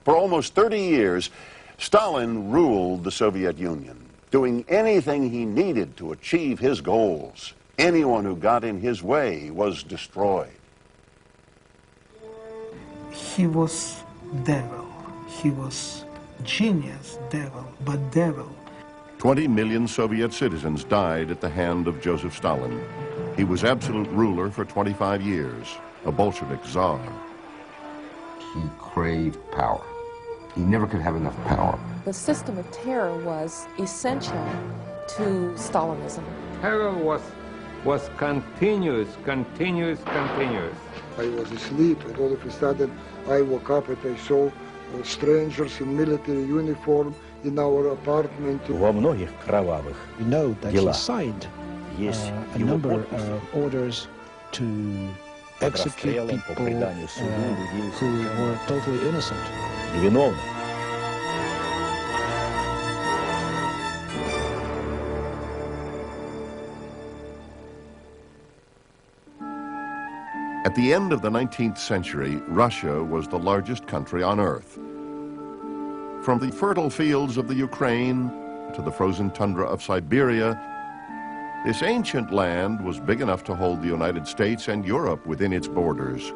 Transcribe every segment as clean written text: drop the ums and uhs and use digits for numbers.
For almost 30 years, Stalin ruled the Soviet Union, doing anything he needed to achieve his goals. Anyone who got in his way was destroyed. He was devil. He was genius devil, but devil. 20 million Soviet citizens died at the hand of Joseph Stalin. He was absolute ruler for 25 years, a Bolshevik czar. He craved power. He never could have enough power. The system of terror was essential to Stalinism. Terror was continuous. I was asleep, and all of a sudden I woke up and I saw strangers in military uniform in our apartment. Во многих кровавых We know that he делах signed есть a его number подпись. of orders to execute people who were totally innocent. Невиновных. At the end of the 19th century, Russia was the largest country on Earth. From the fertile fields of the Ukraine to the frozen tundra of Siberia, this ancient land was big enough to hold the United States and Europe within its borders.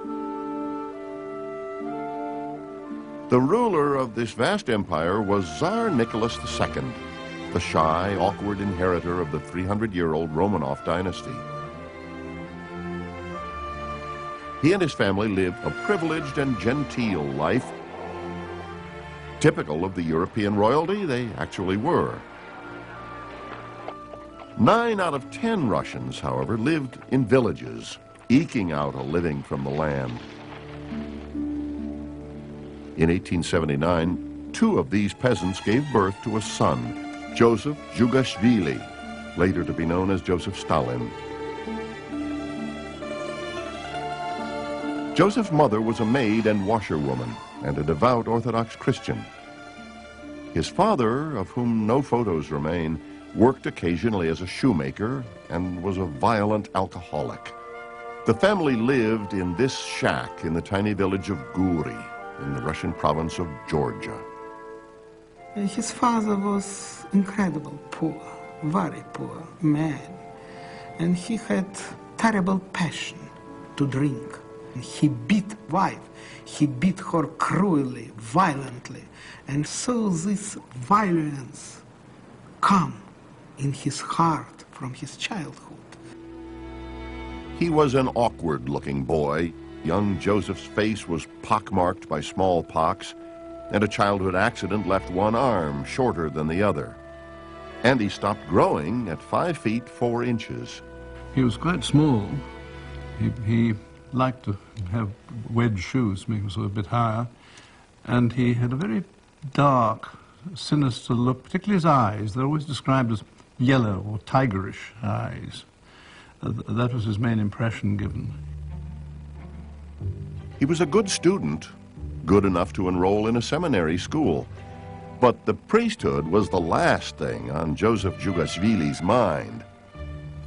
The ruler of this vast empire was Tsar Nicholas II, the shy, awkward inheritor of the 300-year-old Romanov dynasty. He and his family lived a privileged and genteel life. Typical of the European royalty, they actually were. 9 out of 10 Russians, however, lived in villages, eking out a living from the land. In 1879, 2 of these peasants gave birth to a son, Joseph Zhugashvili, later to be known as Joseph Stalin. Joseph's mother was a maid and washerwoman and a devout Orthodox Christian. His father, of whom no photos remain, worked occasionally as a shoemaker and was a violent alcoholic. The family lived in this shack in the tiny village of Guri in the Russian province of Georgia. His father was incredibly poor, very poor man, and he had terrible passion to drink. He beat wife, he beat her cruelly, violently, and so this violence come in his heart from his childhood. He was an awkward-looking boy. Young Joseph's face was pockmarked by smallpox, and a childhood accident left one arm shorter than the other. And he stopped growing at 5 feet 4 inches. He was quite small. He liked to have wedge shoes, making him sort of a bit higher, and he had a very dark, sinister look, particularly his eyes. They're always described as yellow or tigerish eyes. That was his main impression given. He was a good student, good enough to enroll in a seminary school. But the priesthood was the last thing on Joseph Zhugashvili's mind.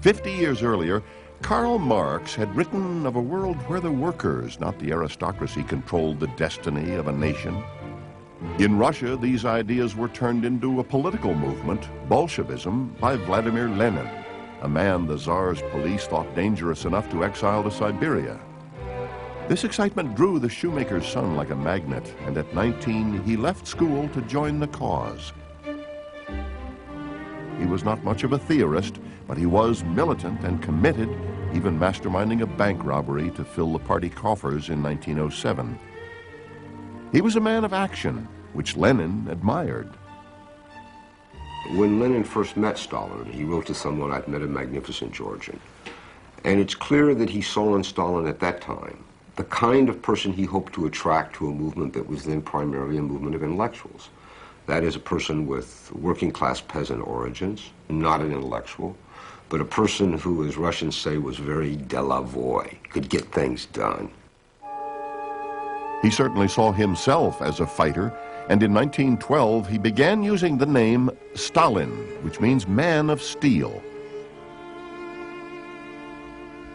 50 years earlier, Karl Marx had written of a world where the workers, not the aristocracy, controlled the destiny of a nation. In Russia, these ideas were turned into a political movement, Bolshevism, by Vladimir Lenin, a man the Tsar's police thought dangerous enough to exile to Siberia. This excitement drew the shoemaker's son like a magnet, and at 19, he left school to join the cause. He was not much of a theorist, but he was militant and committed, even masterminding a bank robbery to fill the party coffers in 1907. He was a man of action, which Lenin admired. When Lenin first met Stalin, he wrote to someone, "I've met a magnificent Georgian." And it's clear that he saw in Stalin at that time the kind of person he hoped to attract to a movement that was then primarily a movement of intellectuals. That is, a person with working-class peasant origins, not an intellectual, but a person who, as Russians say, was very delavoy, could get things done. He certainly saw himself as a fighter, and in 1912 he began using the name Stalin, which means man of steel.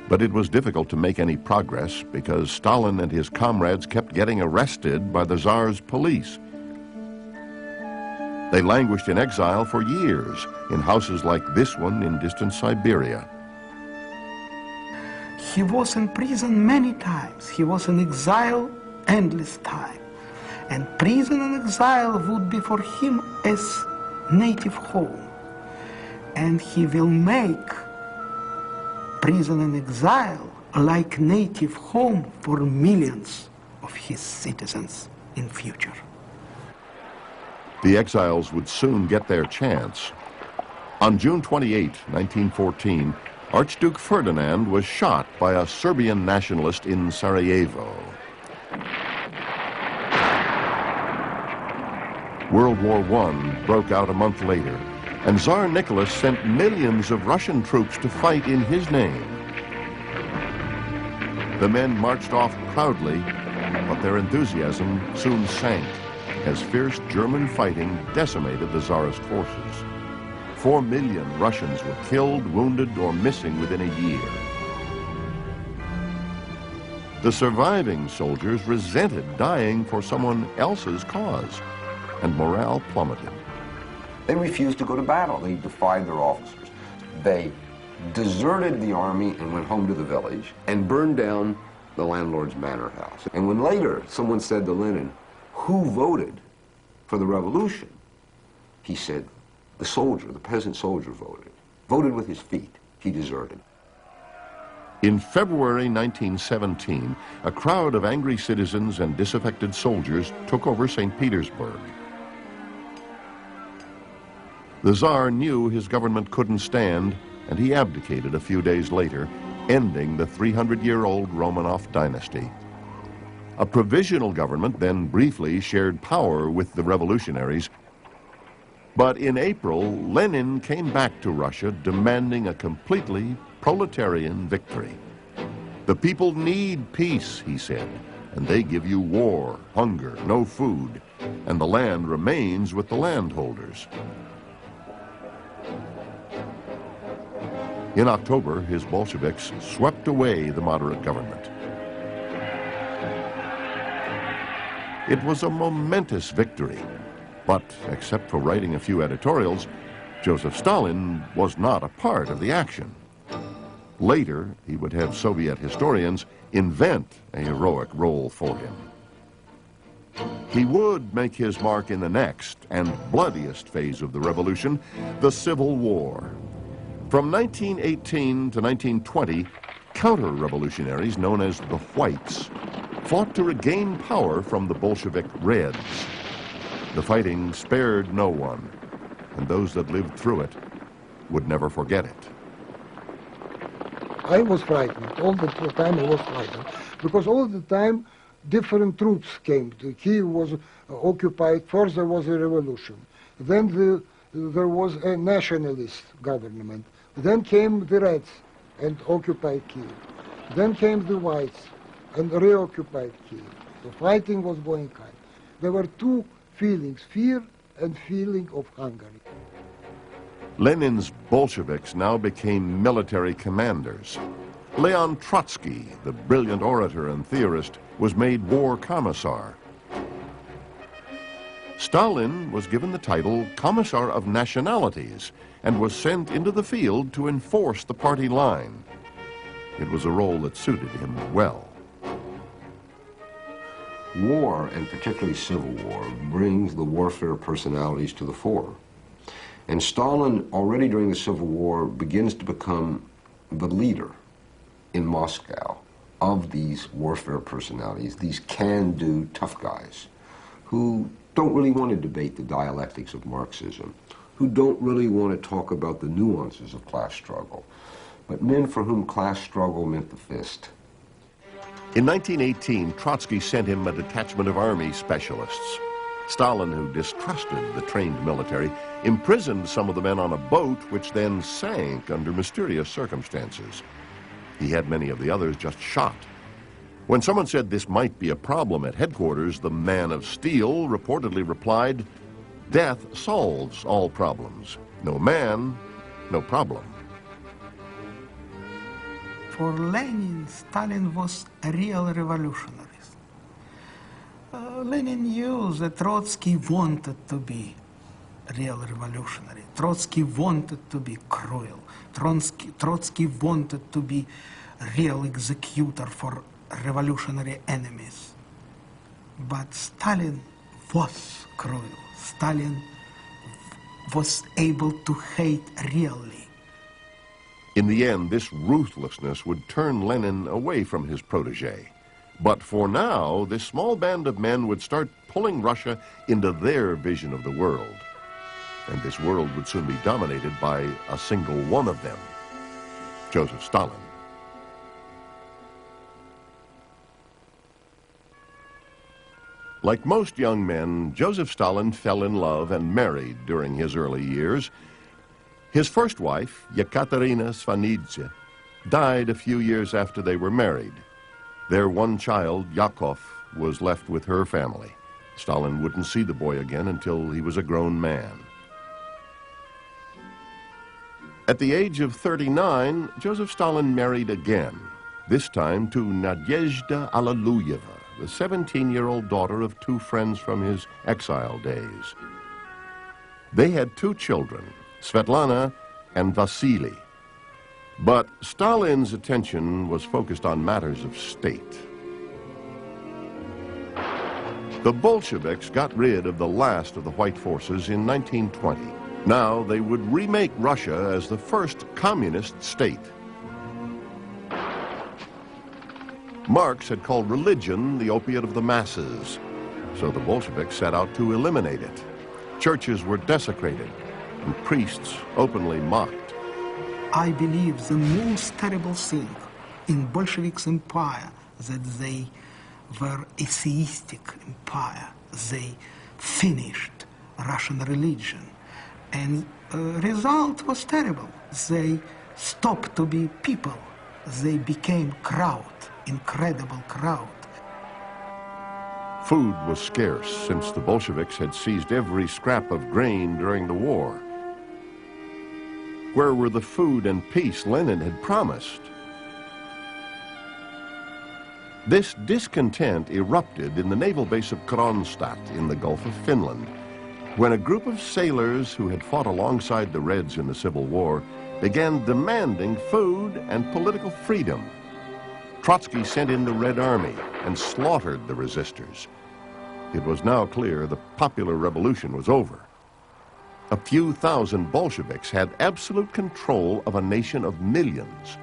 But it was difficult to make any progress because Stalin and his comrades kept getting arrested by the Tsar's police. They languished in exile for years in houses like this one in distant Siberia. He was in prison many times. He was in exile endless time. And prison and exile would be for him as native home. And he will make prison and exile like native home for millions of his citizens in future. The exiles would soon get their chance. On June 28, 1914, Archduke Ferdinand was shot by a Serbian nationalist in Sarajevo. World War I broke out a month later, and Tsar Nicholas sent millions of Russian troops to fight in his name. The men marched off proudly, but their enthusiasm soon sank as fierce German fighting decimated the Tsarist forces. 4 million Russians were killed, wounded, or missing within a year. The surviving soldiers resented dying for someone else's cause, and morale plummeted. They refused to go to battle. They defied their officers. They deserted the army and went home to the village and burned down the landlord's manor house. And when later someone said to Lenin, "Who voted for the revolution?" he said, "The soldier, the peasant soldier voted with his feet. He deserted." In February 1917, a crowd of angry citizens and disaffected soldiers took over St. Petersburg. The Tsar knew his government couldn't stand, and he abdicated a few days later, ending the 300-year-old Romanov dynasty. A provisional government then briefly shared power with the revolutionaries. But in April, Lenin came back to Russia demanding a completely proletarian victory. "The people need peace," he said, "and they give you war, hunger, no food, and the land remains with the landholders." In October, his Bolsheviks swept away the moderate government. It was a momentous victory, but except for writing a few editorials, Joseph Stalin was not a part of the action. Later, he would have Soviet historians invent a heroic role for him. He would make his mark in the next and bloodiest phase of the revolution, the Civil War. From 1918 to 1920, counter-revolutionaries known as the Whites fought to regain power from the Bolshevik Reds. The fighting spared no one, and those that lived through it would never forget it. I was frightened. All the time I was frightened. Because all the time different troops came. Kiev was occupied. First there was a revolution. Then there was a nationalist government. Then came the Reds and occupied Kiev. Then came the Whites and reoccupied Kiev. The fighting was going on. There were two feelings, fear and feeling of hunger. Lenin's Bolsheviks now became military commanders. Leon Trotsky, the brilliant orator and theorist, was made war commissar. Stalin was given the title Commissar of Nationalities and was sent into the field to enforce the party line. It was a role that suited him well. War, and particularly civil war, brings the warfare personalities to the fore. And Stalin, already during the Civil War, begins to become the leader in Moscow of these warfare personalities, these can-do tough guys who don't really want to debate the dialectics of Marxism, who don't really want to talk about the nuances of class struggle, but men for whom class struggle meant the fist. In 1918, Trotsky sent him a detachment of army specialists. Stalin, who distrusted the trained military, imprisoned some of the men on a boat which then sank under mysterious circumstances. He had many of the others just shot. When someone said this might be a problem at headquarters, the man of steel reportedly replied, "Death solves all problems. No man, no problem." for Lenin, Stalin was a real revolutionary. Lenin knew that Trotsky wanted to be real revolutionary. Trotsky wanted to be cruel. Trotsky wanted to be real executor for revolutionary enemies. But Stalin was cruel. Stalin was able to hate really. In the end, this ruthlessness would turn Lenin away from his protege. But for now, this small band of men would start pulling Russia into their vision of the world. And this world would soon be dominated by a single one of them, Joseph Stalin. Like most young men, Joseph Stalin fell in love and married during his early years. His first wife, Yekaterina Svanidze, died a few years after they were married. Their one child, Yakov, was left with her family. Stalin wouldn't see the boy again until he was a grown man. At the age of 39, Joseph Stalin married again, this time to Nadezhda Alliluyeva, the 17-year-old daughter of two friends from his exile days. They had two children, Svetlana and Vasily. But Stalin's attention was focused on matters of state. The Bolsheviks got rid of the last of the white forces in 1920. Now they would remake Russia as the first communist state. Marx had called religion the opiate of the masses, so the Bolsheviks set out to eliminate it. Churches were desecrated, and priests openly mocked. I believe the most terrible thing in Bolsheviks' empire that they were atheistic empire. They finished Russian religion, and result was terrible. They stopped to be people. They became crowd, incredible crowd. Food was scarce since the Bolsheviks had seized every scrap of grain during the war. Where were the food and peace Lenin had promised? This discontent erupted in the naval base of Kronstadt in the Gulf of Finland, when a group of sailors who had fought alongside the Reds in the Civil War began demanding food and political freedom. Trotsky sent in the Red Army and slaughtered the resistors. It was now clear the popular revolution was over. A few thousand Bolsheviks had absolute control of a nation of millions.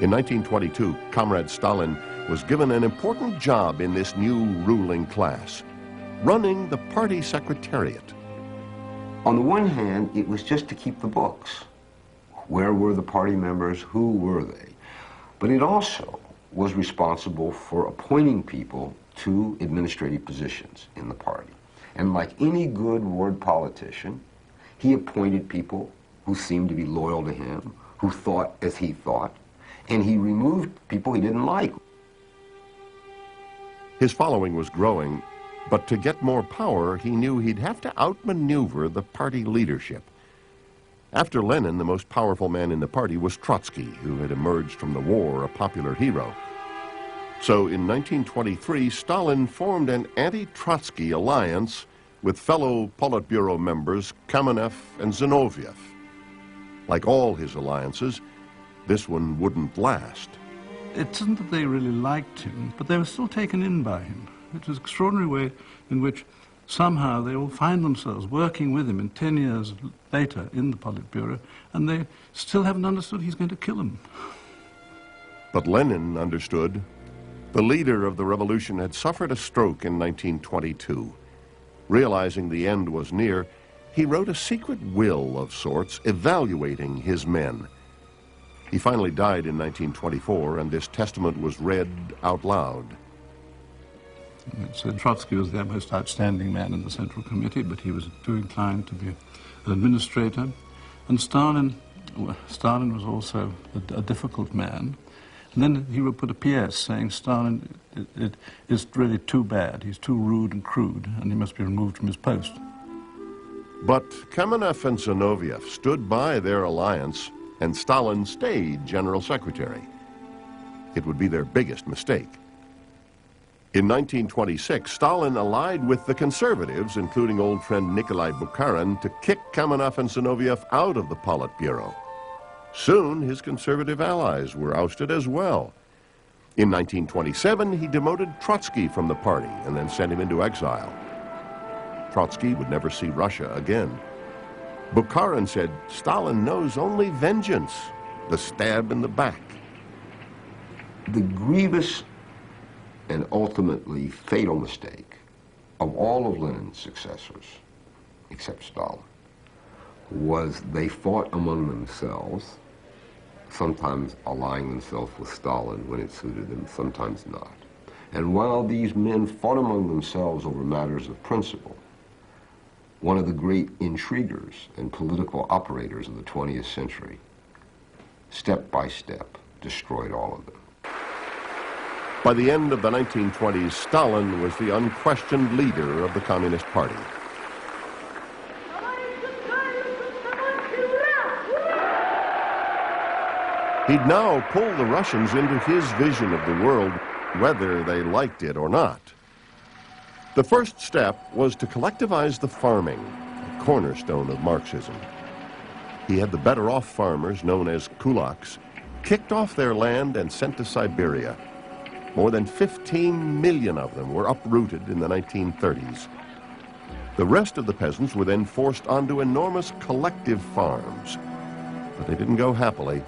In 1922, Comrade Stalin was given an important job in this new ruling class, running the party secretariat. On the one hand, it was just to keep the books. Where were the party members? Who were they? But it also was responsible for appointing people to administrative positions in the party. And like any good ward politician, he appointed people who seemed to be loyal to him, who thought as he thought, and he removed people he didn't like. His following was growing, but to get more power, he knew he'd have to outmaneuver the party leadership. After Lenin, the most powerful man in the party was Trotsky, who had emerged from the war a popular hero. So in 1923, Stalin formed an anti-Trotsky alliance with fellow Politburo members Kamenev and Zinoviev. Like all his alliances, this one wouldn't last. It isn't that they really liked him, but they were still taken in by him. It was an extraordinary way in which somehow they all find themselves working with him in 10 years later in the Politburo, and they still haven't understood he's going to kill them. But Lenin understood. The leader of the revolution had suffered a stroke in 1922. Realizing the end was near, he wrote a secret will of sorts evaluating his men. He finally died in 1924, and this testament was read out loud. It said Trotsky was the most outstanding man in the Central Committee, but he was too inclined to be an administrator. And Stalin was also a difficult man. And then he would put a PS saying Stalin is really too bad. He's too rude and crude, and he must be removed from his post. But Kamenev and Zinoviev stood by their alliance and Stalin stayed General Secretary. It would be their biggest mistake. In 1926, Stalin allied with the conservatives, including old friend Nikolai Bukharin, to kick Kamenev and Zinoviev out of the Politburo. Soon, his conservative allies were ousted as well. In 1927, he demoted Trotsky from the party and then sent him into exile. Trotsky would never see Russia again. Bukharin said Stalin knows only vengeance, the stab in the back. The grievous and ultimately fatal mistake of all of Lenin's successors, except Stalin, was they fought among themselves, sometimes allying themselves with Stalin when it suited them, sometimes not. And while these men fought among themselves over matters of principle, one of the great intriguers and political operators of the 20th century, step by step, destroyed all of them. By the end of the 1920s, Stalin was the unquestioned leader of the Communist Party. He'd now pull the Russians into his vision of the world, whether they liked it or not. The first step was to collectivize the farming, a cornerstone of Marxism. He had the better-off farmers, known as kulaks, kicked off their land and sent to Siberia. More than 15 million of them were uprooted in the 1930s. The rest of the peasants were then forced onto enormous collective farms. But they didn't go happily.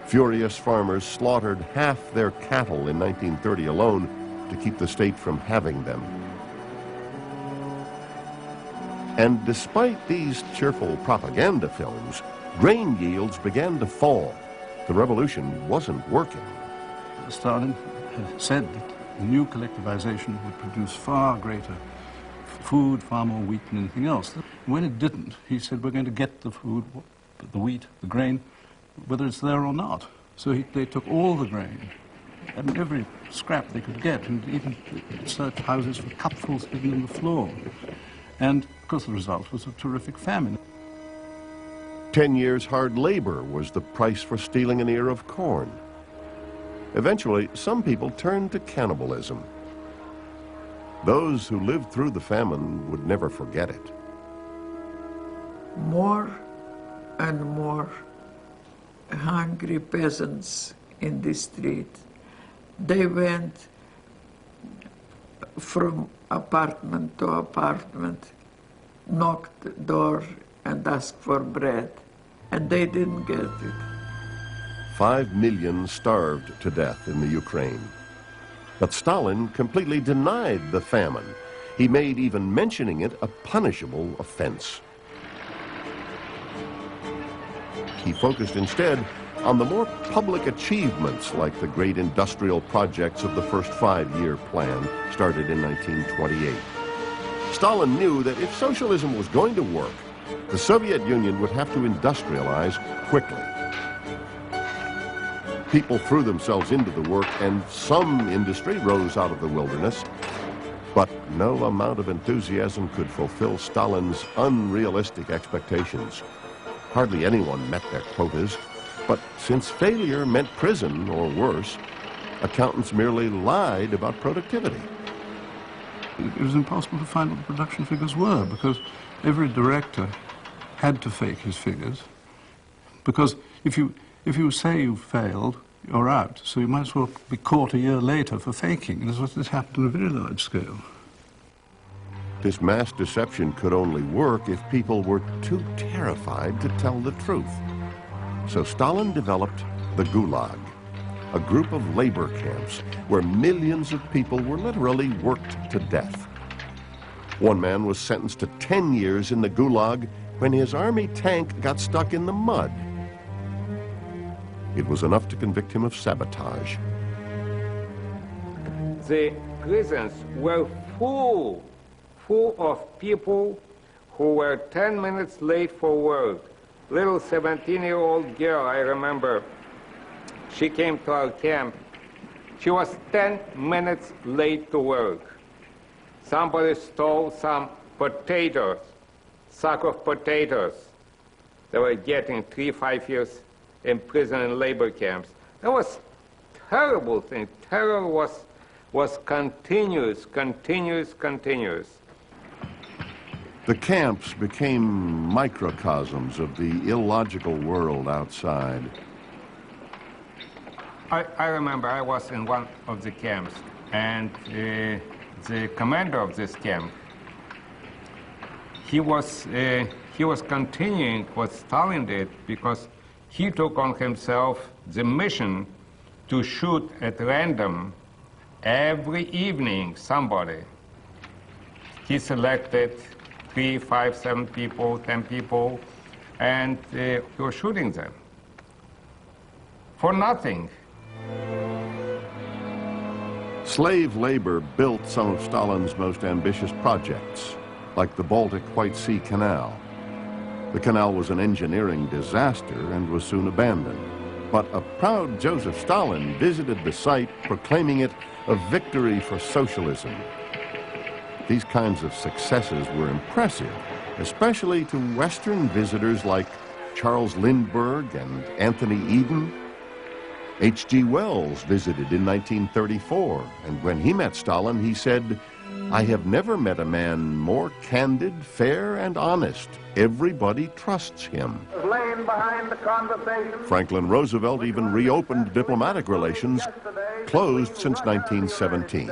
Furious farmers slaughtered half their cattle in 1930 alone to keep the state from having them. And despite these cheerful propaganda films, grain yields began to fall. The revolution wasn't working. Stalin said that the new collectivization would produce far greater food, far more wheat than anything else. When it didn't, he said, we're going to get the food, the wheat, the grain, whether it's there or not. So they took all the grain, and every scrap they could get, and even searched houses for cupfuls hidden in the floor. And, of course, the result was a terrific famine. 10 years hard labor was the price for stealing an ear of corn. Eventually, some people turned to cannibalism. Those who lived through the famine would never forget it. More and more hungry peasants in the street. They went from apartment to apartment, knocked the door and asked for bread, and they didn't get it. 5 million starved to death in the Ukraine. But Stalin completely denied the famine. He made even mentioning it a punishable offense. He focused instead on the more public achievements like the great industrial projects of the first 5-year plan started in 1928. Stalin knew that if socialism was going to work, the Soviet Union would have to industrialize quickly. People threw themselves into the work, and some industry rose out of the wilderness. But no amount of enthusiasm could fulfill Stalin's unrealistic expectations. Hardly anyone met their quotas, but since failure meant prison or worse, accountants merely lied about productivity. It was impossible to find what the production figures were, because every director had to fake his figures, because if you say you failed, you're out, so you might as well be caught a year later for faking, and this happened on a very large scale. This mass deception could only work if people were too terrified to tell the truth. So Stalin developed the Gulag, a group of labor camps where millions of people were literally worked to death. One man was sentenced to 10 years in the Gulag when his army tank got stuck in the mud. It was enough to convict him of sabotage. The prisons were full of people who were 10 minutes late for work. Little 17-year-old girl, I remember, she came to our camp. She was 10 minutes late to work. Somebody stole some potatoes, sack of potatoes. They were getting 3-5 years in prison and labor camps. That was terrible thing. Terror was continuous. The camps became microcosms of the illogical world outside. I remember I was in one of the camps, and the commander of this camp, he was continuing what Stalin did, because he took on himself the mission to shoot at random every evening somebody. He selected 3, 5, 7 people, 10 people, and he was shooting them for nothing. Slave labor built some of Stalin's most ambitious projects, like the Baltic White Sea Canal. The canal was an engineering disaster and was soon abandoned. But a proud Joseph Stalin visited the site, proclaiming it a victory for socialism. These kinds of successes were impressive, especially to Western visitors like Charles Lindbergh and Anthony Eden. H.G. Wells visited in 1934, and when he met Stalin, he said, "I have never met a man more candid, fair, and honest. Everybody trusts him." Franklin Roosevelt even reopened diplomatic relations, closed since 1917.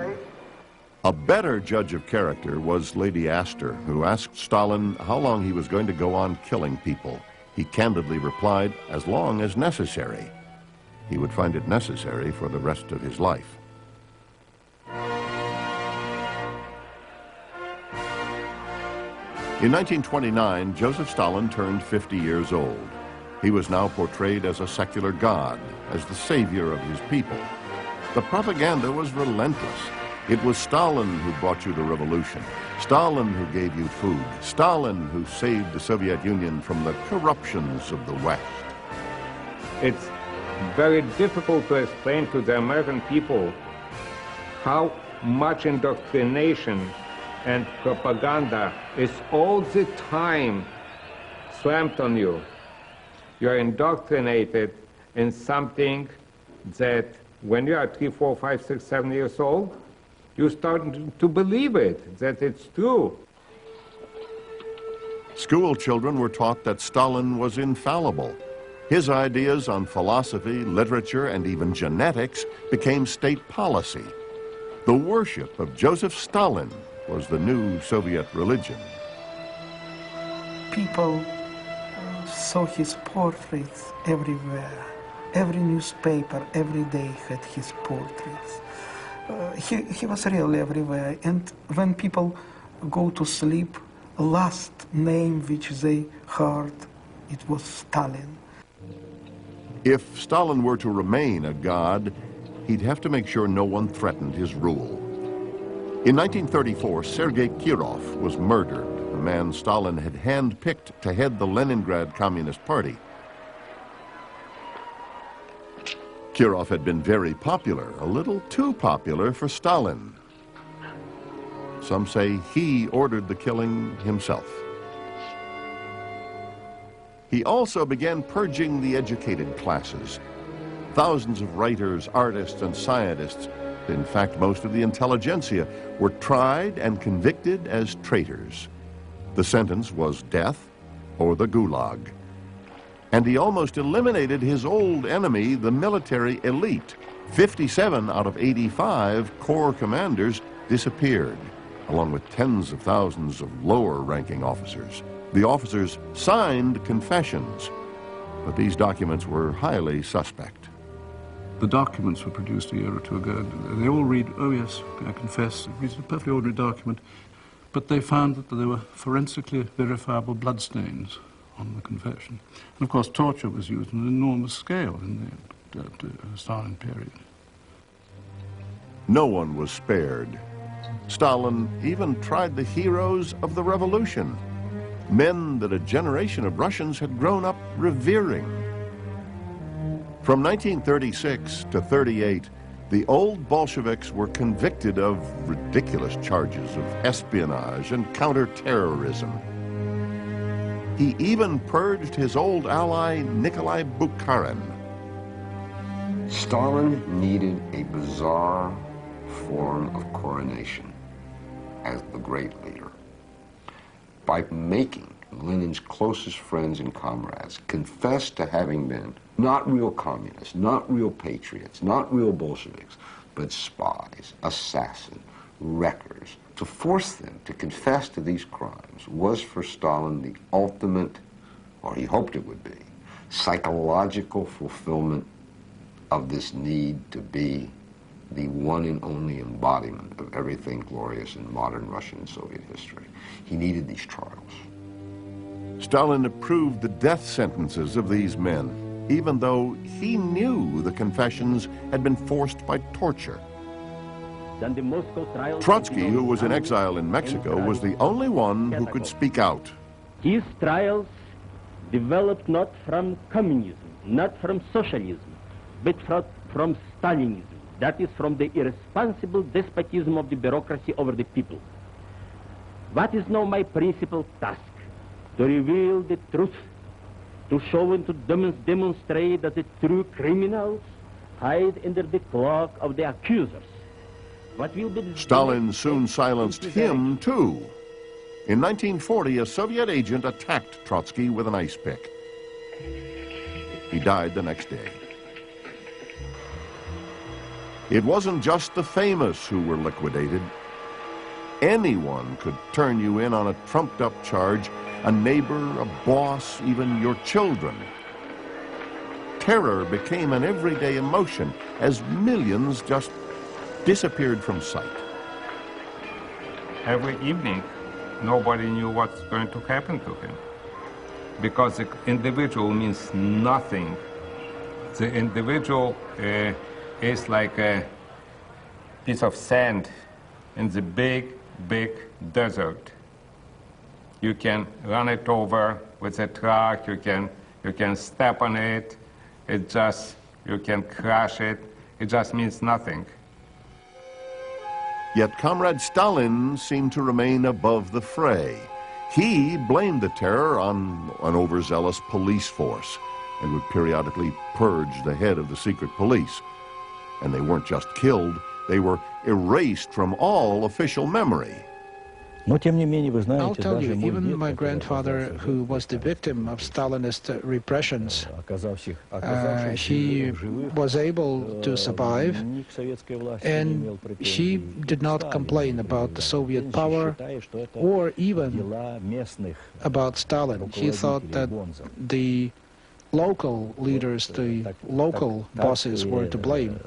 A better judge of character was Lady Astor, who asked Stalin how long he was going to go on killing people. He candidly replied, "As long as necessary." He would find it necessary for the rest of his life. In 1929, Joseph Stalin turned 50 years old. He was now portrayed as a secular god, as the savior of his people. The propaganda was relentless. It was Stalin who brought you the revolution, Stalin who gave you food, Stalin who saved the Soviet Union from the corruptions of the West. It's very difficult to explain to the American people how much indoctrination and propaganda is all the time slammed on you. You're indoctrinated in something that when you are 3, 4, 5, 6, 7 years old, you start to believe it, that it's true. School children were taught that Stalin was infallible. His ideas on philosophy, literature, and even genetics became state policy. The worship of Joseph Stalin was the new Soviet religion. People saw his portraits everywhere. Every newspaper, every day had his portraits. He was really everywhere. And when people go to sleep, last name which they heard, it was Stalin. If Stalin were to remain a god, he'd have to make sure no one threatened his rule. In 1934, Sergei Kirov was murdered, a man Stalin had handpicked to head the Leningrad Communist Party. Kirov had been very popular, a little too popular for Stalin. Some say he ordered the killing himself. He also began purging the educated classes. Thousands of writers, artists, and scientists, in fact, most of the intelligentsia, were tried and convicted as traitors. The sentence was death or the Gulag. And he almost eliminated his old enemy, the military elite. 57 out of 85 corps commanders disappeared, along with tens of thousands of lower-ranking officers. The officers signed confessions, but these documents were highly suspect. The documents were produced a year or two ago. They all read, "Oh yes, I confess." It's a perfectly ordinary document, but they found that there were forensically verifiable bloodstains on the confession. And of course, torture was used on an enormous scale in the Stalin period. No one was spared. Stalin even tried the heroes of the revolution, men that a generation of Russians had grown up revering. From 1936 to 38, the old Bolsheviks were convicted of ridiculous charges of espionage and counterterrorism. He even purged his old ally Nikolai Bukharin. Stalin needed a bizarre form of coronation as the great leader by making Lenin's closest friends and comrades confess to having been not real communists, not real patriots, not real Bolsheviks, but spies, assassins, wreckers. To force them to confess to these crimes was for Stalin the ultimate, or he hoped it would be, psychological fulfillment of this need to be the one and only embodiment of everything glorious in modern Russian and Soviet history. He needed these trials. Stalin approved the death sentences of these men, even though he knew the confessions had been forced by torture. Trotsky, who was in exile in Mexico, was the only one who could speak out. These trials developed not from communism, not from socialism, but from Stalinism. That is from the irresponsible despotism of the bureaucracy over the people. What is now my principal task? To reveal the truth, to show and to demonstrate that the true criminals hide under the cloak of the accusers. What will be Stalin soon silenced him, too. In 1940, a Soviet agent attacked Trotsky with an ice pick. He died the next day. It wasn't just the famous who were liquidated. Anyone could turn you in on a trumped-up charge, a neighbor, a boss, even your children. Terror became an everyday emotion as millions just disappeared from sight. Every evening, nobody knew what's going to happen to him, because the individual means nothing. The individual is like a piece of sand in the big, big desert. You can run it over with a truck, you can step on it, you can crush it, it just means nothing. Yet Comrade Stalin seemed to remain above the fray. He blamed the terror on an overzealous police force and would periodically purge the head of the secret police. And they weren't just killed, they were erased from all official memory. I'll tell you, even my grandfather, who was the victim of Stalinist repressions, he was able to survive, and he did not complain about the Soviet power or even about Stalin. He thought that the local leaders, the local bosses were to blame.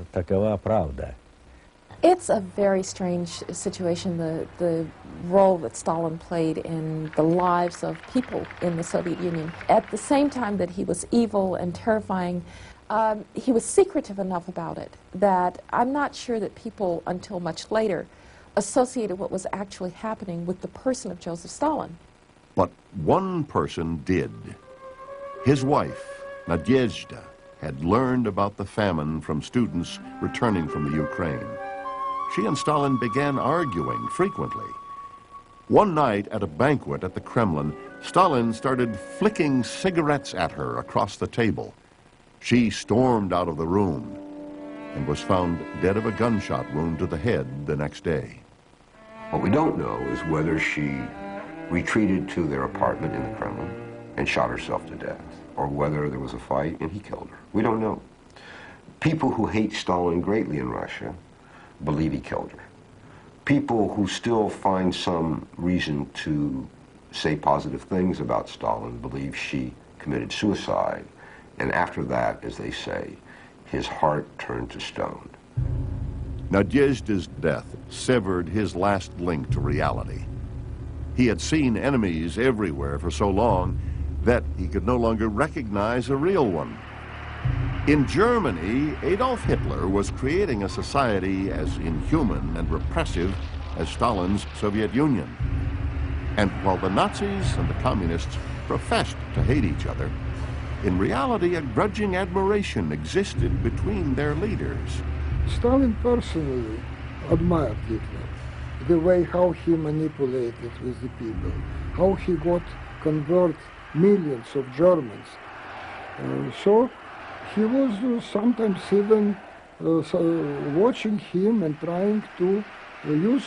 It's a very strange situation, the role that Stalin played in the lives of people in the Soviet Union. At the same time that he was evil and terrifying, he was secretive enough about it that I'm not sure that people, until much later, associated what was actually happening with the person of Joseph Stalin. But one person did. His wife, Nadezhda, had learned about the famine from students returning from the Ukraine. She and Stalin began arguing frequently. One night at a banquet at the Kremlin, Stalin started flicking cigarettes at her across the table. She stormed out of the room and was found dead of a gunshot wound to the head the next day. What we don't know is whether she retreated to their apartment in the Kremlin and shot herself to death, or whether there was a fight and he killed her. We don't know. People who hate Stalin greatly in Russia believe he killed her. People who still find some reason to say positive things about Stalin believe she committed suicide, and after that, as they say, his heart turned to stone. Nadezhda's death severed his last link to reality. He had seen enemies everywhere for so long that he could no longer recognize a real one. In Germany, Adolf Hitler was creating a society as inhuman and repressive as Stalin's Soviet Union. And while the Nazis and the communists professed to hate each other, in reality, a grudging admiration existed between their leaders. Stalin personally admired Hitler, the way how he manipulated with the people, how he got convert millions of Germans. So he was sometimes even watching him and trying to use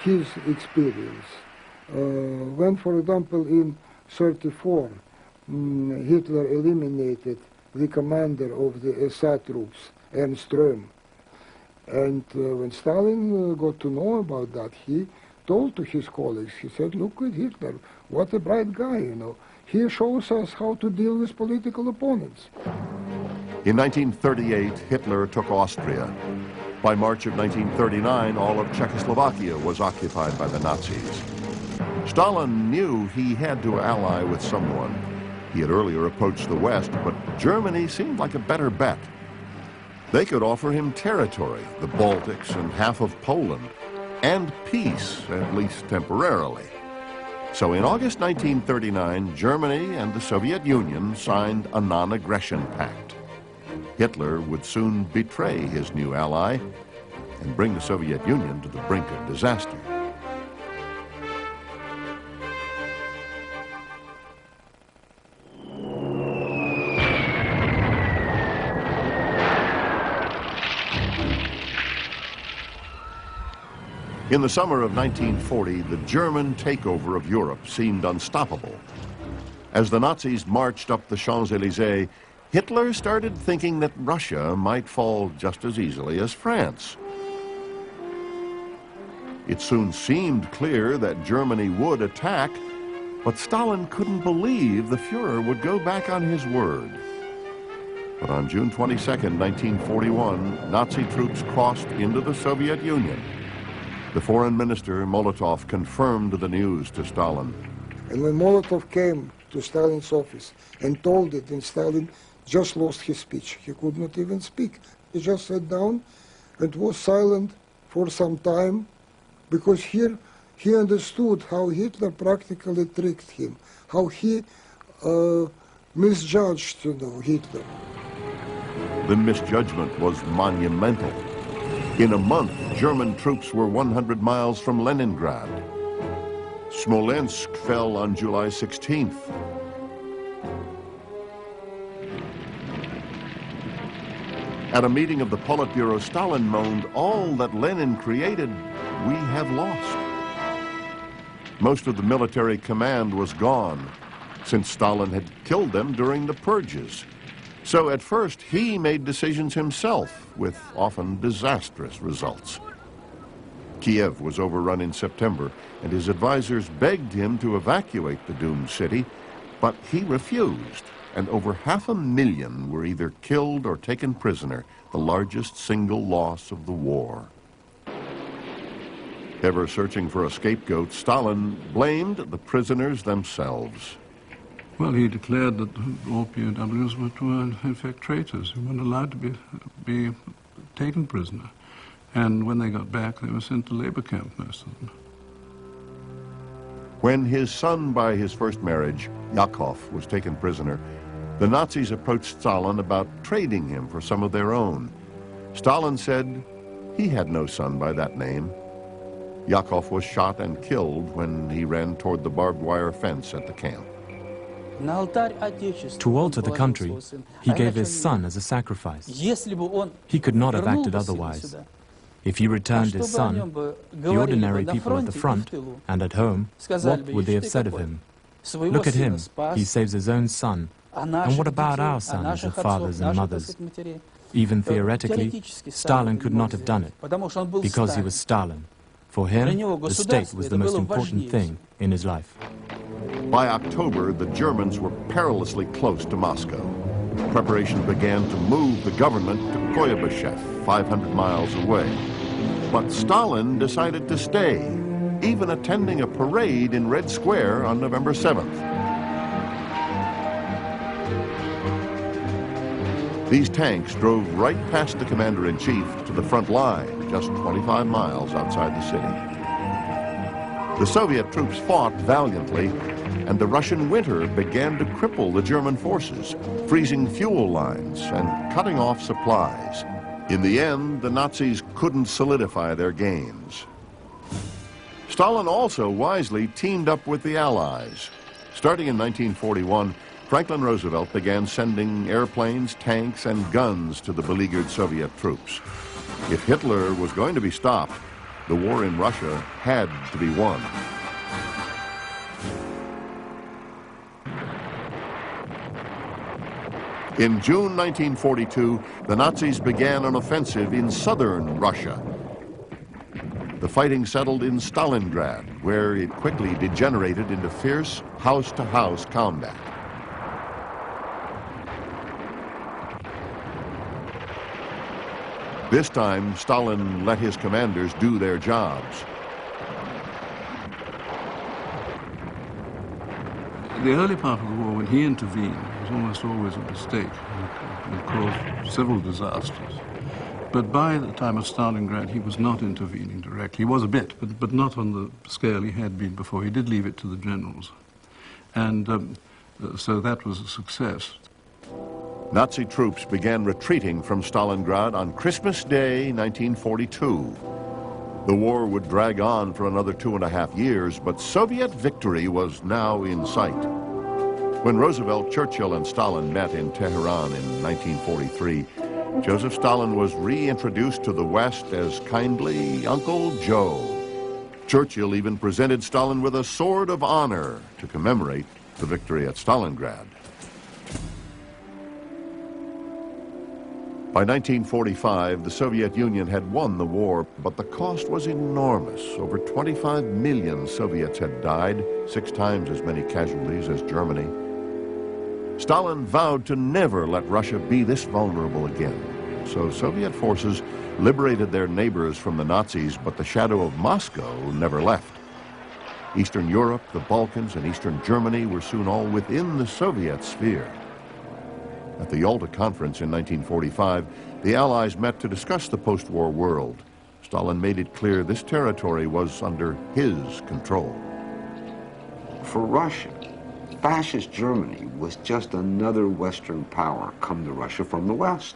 his experience. When, for example, in 1934, Hitler eliminated the commander of the SA troops, Ernst Röhm. And when Stalin got to know about that, he told to his colleagues, he said, look at Hitler, what a bright guy, you know. He shows us how to deal with political opponents. In 1938, Hitler took Austria. By March of 1939, all of Czechoslovakia was occupied by the Nazis. Stalin knew he had to ally with someone. He had earlier approached the West, but Germany seemed like a better bet. They could offer him territory, the Baltics and half of Poland, and peace, at least temporarily. So in August 1939, Germany and the Soviet Union signed a non-aggression pact. Hitler would soon betray his new ally and bring the Soviet Union to the brink of disaster. In the summer of 1940, the German takeover of Europe seemed unstoppable. As the Nazis marched up the Champs-Élysées, Hitler started thinking that Russia might fall just as easily as France. It soon seemed clear that Germany would attack, but Stalin couldn't believe the Fuhrer would go back on his word. But on June 22, 1941, Nazi troops crossed into the Soviet Union. The foreign minister, Molotov, confirmed the news to Stalin. And when Molotov came to Stalin's office and told it, and Stalin just lost his speech. He could not even speak. He just sat down and was silent for some time, because here he understood how Hitler practically tricked him, how he misjudged, you know, Hitler. The misjudgment was monumental. In a month, German troops were 100 miles from Leningrad. Smolensk fell on July 16th. At a meeting of the Politburo, Stalin moaned, "All that Lenin created, we have lost." Most of the military command was gone, since Stalin had killed them during the purges. So at first, he made decisions himself, with often disastrous results. Kiev was overrun in September, and his advisors begged him to evacuate the doomed city, but he refused, and over 500,000 were either killed or taken prisoner, the largest single loss of the war. Ever searching for a scapegoat, Stalin blamed the prisoners themselves. Well, he declared that all POWs were in fact traitors who weren't allowed to be taken prisoner. And when they got back, they were sent to labor camp, most of them. When his son by his first marriage, Yakov, was taken prisoner, the Nazis approached Stalin about trading him for some of their own. Stalin said he had no son by that name. Yakov was shot and killed when he ran toward the barbed wire fence at the camp. To alter the country, he gave his son as a sacrifice. He could not have acted otherwise. If he returned his son, the ordinary people at the front and at home, what would they have said of him? Look at him, he saves his own son. And what about our sons and fathers and mothers? Even theoretically, Stalin could not have done it, because he was Stalin. For him, the state was the most important thing in his life. By October, the Germans were perilously close to Moscow. Preparation began to move the government to Kuyabyshev, 500 miles away. But Stalin decided to stay, even attending a parade in Red Square on November 7th. These tanks drove right past the commander-in-chief to the front line, just 25 miles outside the city. The Soviet troops fought valiantly, and the Russian winter began to cripple the German forces, freezing fuel lines and cutting off supplies. In the end, the Nazis couldn't solidify their gains. Stalin also wisely teamed up with the Allies. Starting in 1941, Franklin Roosevelt began sending airplanes, tanks, and guns to the beleaguered Soviet troops. If Hitler was going to be stopped, the war in Russia had to be won. In June 1942, the Nazis began an offensive in southern Russia. The fighting settled in Stalingrad, where it quickly degenerated into fierce house-to-house combat. This time, Stalin let his commanders do their jobs. The early part of the war, when he intervened, was almost always a mistake and caused several disasters. But by the time of Stalingrad, he was not intervening directly. He was a bit, but not on the scale he had been before. He did leave it to the generals. And so that was a success. Nazi troops began retreating from Stalingrad on Christmas Day, 1942. The war would drag on for another 2.5 years, but Soviet victory was now in sight. When Roosevelt, Churchill, and Stalin met in Tehran in 1943, Joseph Stalin was reintroduced to the West as kindly Uncle Joe. Churchill even presented Stalin with a Sword of Honor to commemorate the victory at Stalingrad. By 1945, the Soviet Union had won the war, but the cost was enormous. Over 25 million Soviets had died, 6 times as many casualties as Germany. Stalin vowed to never let Russia be this vulnerable again. So Soviet forces liberated their neighbors from the Nazis, but the shadow of Moscow never left. Eastern Europe, the Balkans, and Eastern Germany were soon all within the Soviet sphere. At the Yalta Conference in 1945, the Allies met to discuss the post-war world. Stalin made it clear this territory was under his control. For Russia, fascist Germany was just another Western power come to Russia from the West.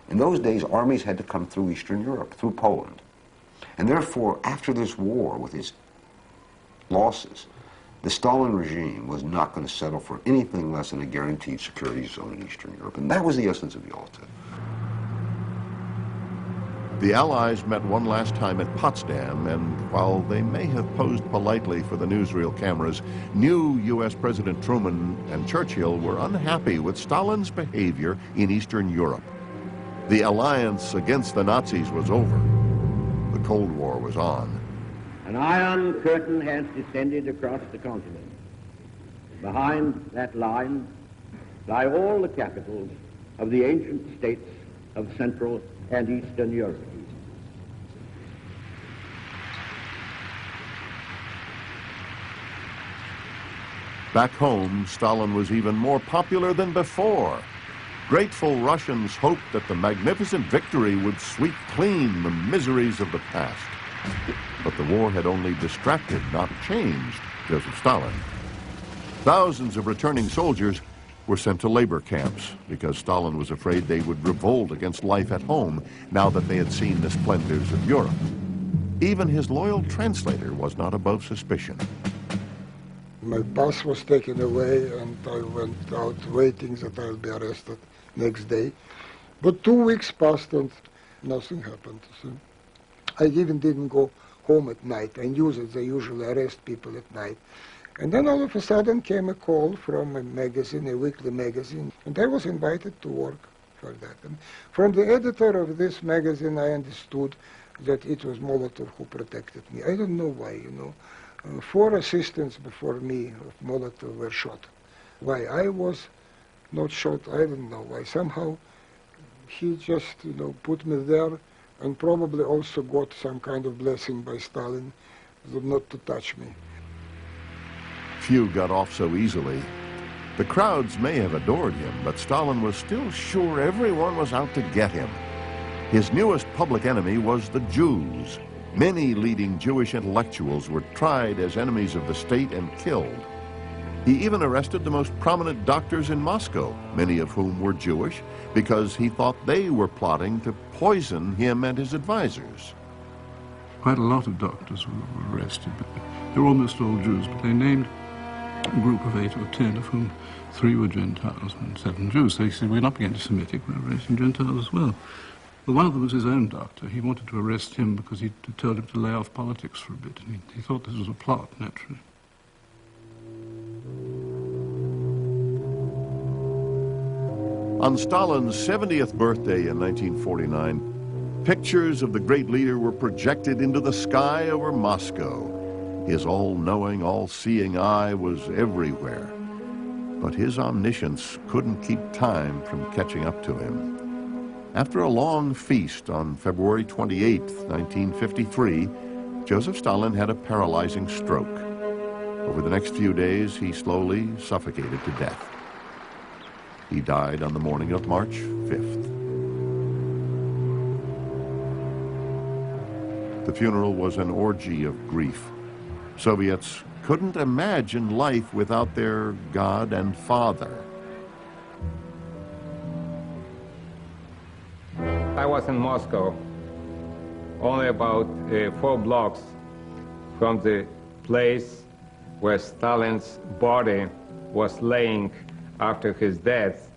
In those days, armies had to come through Eastern Europe, through Poland. And therefore, after this war, with its losses, the Stalin regime was not going to settle for anything less than a guaranteed security zone in Eastern Europe. And that was the essence of Yalta. The Allies met one last time at Potsdam, and while they may have posed politely for the newsreel cameras, new U.S. President Truman and Churchill were unhappy with Stalin's behavior in Eastern Europe. The alliance against the Nazis was over. The Cold War was on. An iron curtain has descended across the continent. Behind that line lie all the capitals of the ancient states of Central and Eastern Europe. Back home, Stalin was even more popular than before. Grateful Russians hoped that the magnificent victory would sweep clean the miseries of the past. But the war had only distracted, not changed, Joseph Stalin. Thousands of returning soldiers were sent to labor camps because Stalin was afraid they would revolt against life at home now that they had seen the splendors of Europe. Even his loyal translator was not above suspicion. My pass was taken away and I went out waiting that I'll be arrested next day. But 2 weeks passed and nothing happened. So I even didn't go home at night. I knew that they usually arrest people at night. And then all of a sudden came a call from a magazine, a weekly magazine, and I was invited to work for that. And from the editor of this magazine, I understood that it was Molotov who protected me. I don't know why, you know. 4 assistants before me of Molotov were shot. Why I was not shot, I don't know. Why somehow he just, you know, put me there and probably also got some kind of blessing by Stalin not to touch me. Few got off so easily. The crowds may have adored him, but Stalin was still sure everyone was out to get him. His newest public enemy was the Jews. Many leading Jewish intellectuals were tried as enemies of the state and killed. He even arrested the most prominent doctors in Moscow, many of whom were Jewish, because he thought they were plotting to poison him and his advisors. Quite a lot of doctors were arrested, but they were almost all Jews. But they named group of 8 or 10, of whom 3 were Gentiles and 7 Jews. So he said, we're not being anti-Semitic, we're arresting Gentiles as well. But one of them was his own doctor. He wanted to arrest him because he told him to lay off politics for a bit, and he thought this was a plot, naturally. On Stalin's 70th birthday in 1949, pictures of the great leader were projected into the sky over Moscow. His all-knowing, all-seeing eye was everywhere. But his omniscience couldn't keep time from catching up to him. After a long feast on February 28, 1953, Joseph Stalin had a paralyzing stroke. Over the next few days, he slowly suffocated to death. He died on the morning of March 5th. The funeral was an orgy of grief. Soviets couldn't imagine life without their God and Father. I was in Moscow, only about 4 blocks from the place where Stalin's body was laying after his death.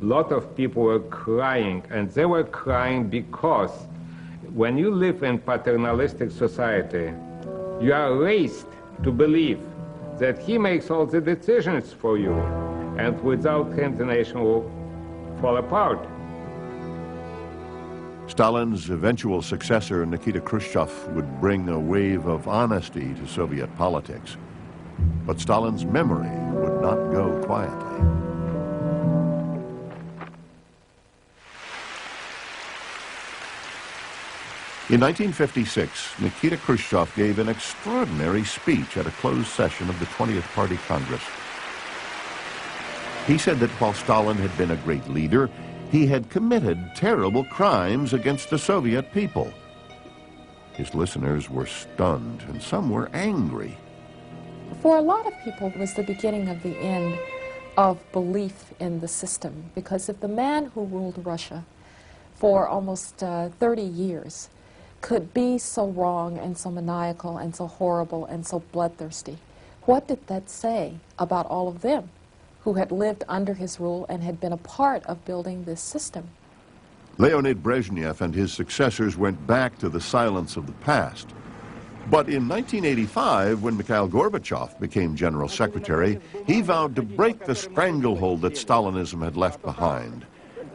A lot of people were crying, and they were crying because when you live in paternalistic society, you are raised to believe that he makes all the decisions for you, and without him the nation will fall apart. Stalin's eventual successor, Nikita Khrushchev, would bring a wave of honesty to Soviet politics. But Stalin's memory would not go quietly. In 1956, Nikita Khrushchev gave an extraordinary speech at a closed session of the 20th Party Congress. He said that while Stalin had been a great leader, he had committed terrible crimes against the Soviet people. His listeners were stunned, and some were angry. For a lot of people, it was the beginning of the end of belief in the system, because if the man who ruled Russia for almost 30 years could be so wrong and so maniacal and so horrible and so bloodthirsty, what did that say about all of them who had lived under his rule and had been a part of building this system? Leonid Brezhnev and his successors went back to the silence of the past. But in 1985, when Mikhail Gorbachev became General Secretary, he vowed to break the stranglehold that Stalinism had left behind.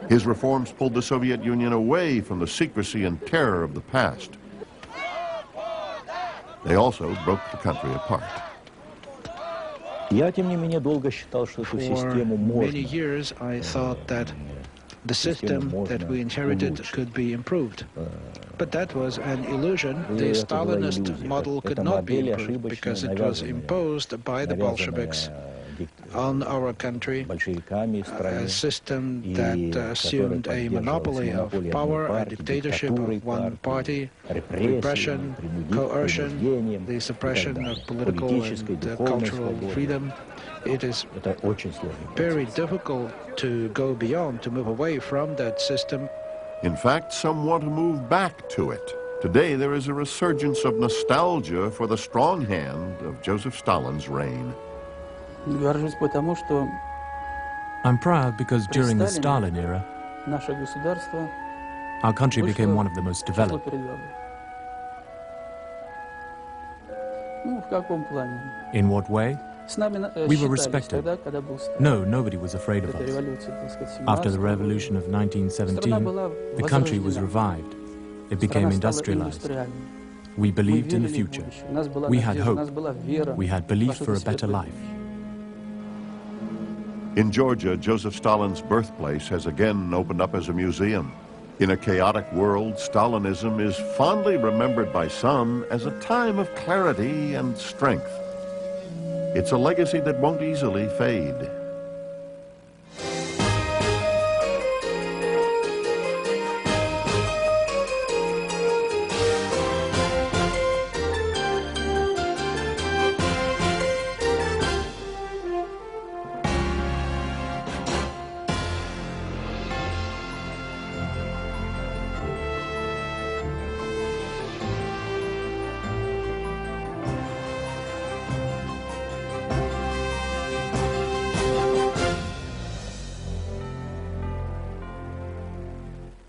His reforms pulled the Soviet Union away from the secrecy and terror of the past. They also broke the country apart. Я, тем не менее, долго считал, что эту систему можно. For many years, I thought that the system that we inherited could be improved. But that was an illusion. The Stalinist model could not be improved because it was imposed by the Bolsheviks on our country, a system that assumed a monopoly of power, a dictatorship of one party, repression, coercion, the suppression of political and cultural freedom. It is very difficult to go beyond, to move away from that system. In fact, some want to move back to it. Today, there is a resurgence of nostalgia for the strong hand of Joseph Stalin's reign. I'm proud because during the Stalin era, our country became one of the most developed. In what way? We were respected. No, nobody was afraid of us. After the revolution of 1917, the country was revived. It became industrialized. We believed in the future. We had hope. We had belief for a better life. In Georgia, Joseph Stalin's birthplace has again opened up as a museum. In a chaotic world, Stalinism is fondly remembered by some as a time of clarity and strength. It's a legacy that won't easily fade.